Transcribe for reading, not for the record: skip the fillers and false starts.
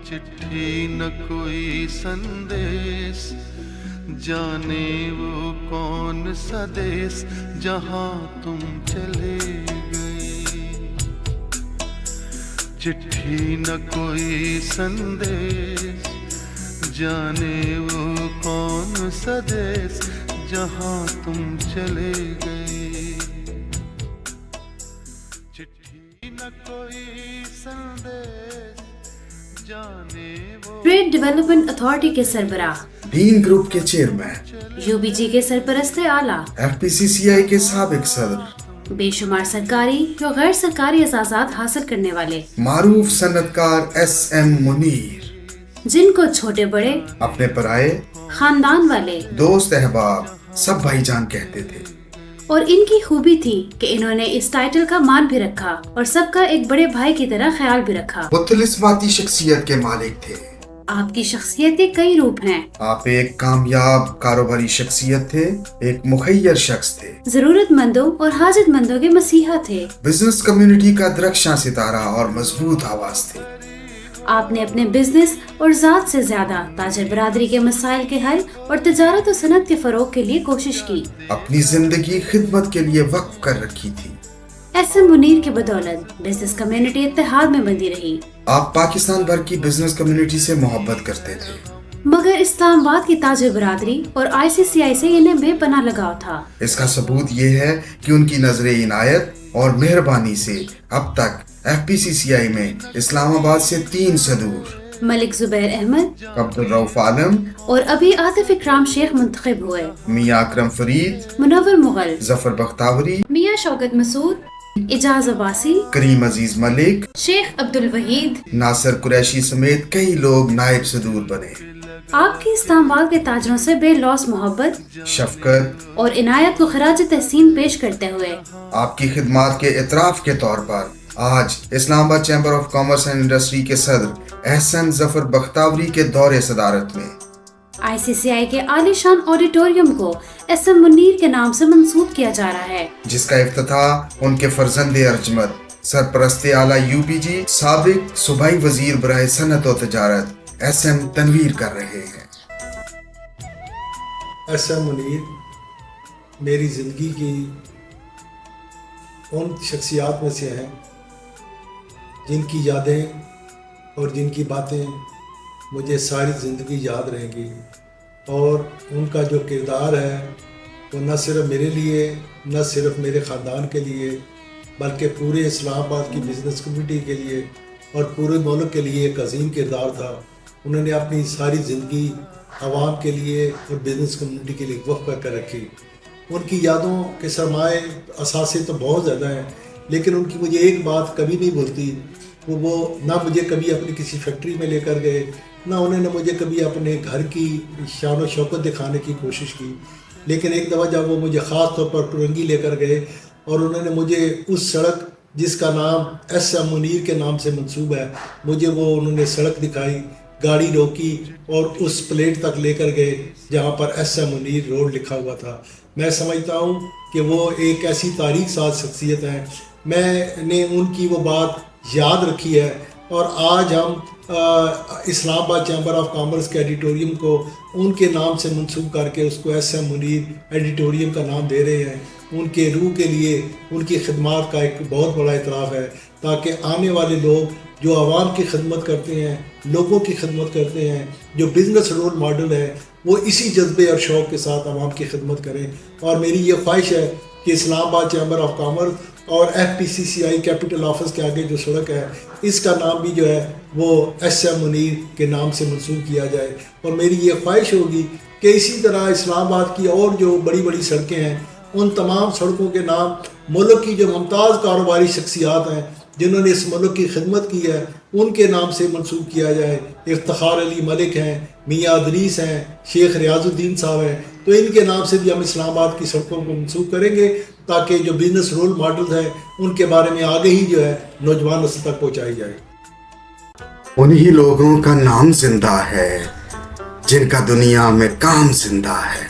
चिट्ठी न कोई संदेश, जाने वो कौन सा देश जहां तुम चले गए। चिट्ठी न कोई संदेश, जाने वो कौन सा देश जहां तुम चले गए। चिट्ठी न कोई संदेश, जाने वो। ट्रेड डेवलपमेंट अथॉरिटी के सरबराह, बीन ग्रुप के चेयरमैन, यूबीजी के सरपरस्त आला, एफपीसीसीआई के साबिक सदर, बेशुमार सरकारी या गैर सरकारी एजाज़ात हासिल करने वाले मारूफ सन्नतकार SM मुनीर, जिनको छोटे बड़े, अपने पराए, खानदान वाले, दोस्त अहबाब सब भाईजान कहते थे। और इनकी खूबी थी कि इन्होंने इस टाइटल का मान भी रखा और सबका एक बड़े भाई की तरह ख्याल भी रखा। वो तिलिस्माती शख्सियत के मालिक थे। आपकी शख्सियत के कई रूप हैं। आप एक कामयाब कारोबारी शख्सियत थे, एक मुखय्यर शख्स थे, जरूरतमंदों और हाजतमंदों के मसीहा थे। बिजनेस कम्युनिटी का दरख्शां सितारा और मजबूत आवाज थे। आपने अपने बिजनेस और ज़ात से ज्यादा ताजर बरादरी के मसाइल के हल और तिजारत और सनत के फरोग के लिए कोशिश की। अपनी जिंदगी खिदमत के लिए वक्फ कर रखी थी। SM मुनीर की बदौलत बिजनेस कम्युनिटी इत्तेहाद में बंधी रही। आप पाकिस्तान भर की बिजनेस कम्युनिटी से मोहब्बत करते थे, मगर इस्लामाबाद की ताजर बरादरी और ICCI से इन्हें बेपनाह लगाव था। इसका सबूत ये है कि उनकी नजर इनायत और मेहरबानी से अब तक FPCCI में इस्लामाबाद से 3 सदूर मलिक जुबैर अहमद, अब्दुल रऊफ आलम और अभी आतिफ इकराम शेख मुंतखब हुए। मियां अकरम फरीद, मुनव्वर मुगल, जफर बख्तावरी, मियां शौकत मसूद, इजाज अब्बासी, करीम अजीज मलिक, शेख अब्दुल वहीद, नासिर कुरैशी समेत कई लोग नायब सदूर बने। आपकी इस्लामाबाद के ताजरों से बेलौस मोहब्बत, शफकत और इनायत को खराज तहसीन पेश करते हुए आपकी खिदमात के इतराफ के तौर पर आज Islamabad chamber of commerce and industry के सदर एहसन जफर बख्तावरी के दौरे सदारत में ICCI के आलीशान ऑडिटोरियम को SM मुनीर के नाम से मंसूब किया जा रहा है, जिसका इफ्तिताह उनके फर्जंदे अर्जमद सरपरस्ते आला UBG साबिक सूबाई वजीर बराए सनत और तजारत SM तनवीर कर रहे हैं। SM मुनीर मेरी ज़िंदगी की उन शख्सियात में से हैं जिनकी यादें और जिनकी बातें मुझे सारी ज़िंदगी याद रहेंगी, और उनका जो किरदार है वो न सिर्फ मेरे लिए, न सिर्फ मेरे ख़ानदान के लिए, बल्कि पूरे इस्लामाबाद की बिज़नेस कम्युनिटी के लिए और पूरे मुल्क के लिए एक अजीम किरदार था। उन्होंने अपनी सारी ज़िंदगी आवाम के लिए और बिज़नेस कम्युनिटी के लिए वक्फ कर रखी। उनकी यादों के सरमाए असासे तो बहुत ज़्यादा हैं, लेकिन उनकी मुझे एक बात कभी नहीं भूलती। वो ना मुझे कभी अपनी किसी फैक्ट्री में लेकर गए, ना उन्होंने मुझे कभी अपने घर की शान और शौकत दिखाने की कोशिश की, लेकिन एक दफ़ा जब वो मुझे ख़ास तौर पर टुरंगी लेकर गए और उन्होंने मुझे उस सड़क जिसका नाम SM मुनीर के नाम से मंसूब है, मुझे वो उन्होंने सड़क दिखाई, गाड़ी रोकी और उस प्लेट तक लेकर गए जहाँ पर SM मुनीर रोड लिखा हुआ था। मैं समझता हूँ कि वो एक ऐसी तारीख साज शख्सियत है। मैंने उनकी वो बात याद रखी है और आज हम इस्लामाबाद चैम्बर ऑफ कॉमर्स के एडिटोरियम को उनके नाम से मंसूब करके उसको SM मुनीर एडिटोरियम का नाम दे रहे हैं। उनके रूह के लिए उनकी खिदमत का एक बहुत बड़ा इतराफ़ है, ताकि आने वाले लोग जो आवाम की खिदमत करते हैं, लोगों की खिदमत करते हैं, जो बिज़नेस रोल मॉडल है, वो इसी जज्बे और शौक़ के साथ आवाम की खिदमत करें। और मेरी ये ख्वाहिश है कि इस्लामाबाद चैम्बर ऑफ कॉमर्स और FPCCI कैपिटल ऑफिस के आगे जो सड़क है, इसका नाम भी जो है वो SM मुनीर के नाम से मंसूब किया जाए। और मेरी ये ख्वाहिश होगी कि इसी तरह इस्लामाबाद की और जो बड़ी बड़ी सड़कें हैं, उन तमाम सड़कों के नाम मुल्क की जो मुमताज़ कारोबारी शख्सियात हैं जिन्होंने इस मुल्क की खिदमत की है, उनके नाम से मंसूब किया जाए। इफ्तिखार अली मलिक हैं, मियाँ अदरीस हैं, शेख रियाजुद्दीन साहब हैं, तो इनके नाम से भी हम इस्लामाबाद की सड़कों को मंसूब करेंगे, ताकि जो बिज़नेस रोल मॉडल्स हैं उनके बारे में आगे ही जो है नौजवान नस्ल तक पहुँचाई जाए। उन्हीं लोगों का नाम जिंदा है जिनका दुनिया में काम जिंदा है।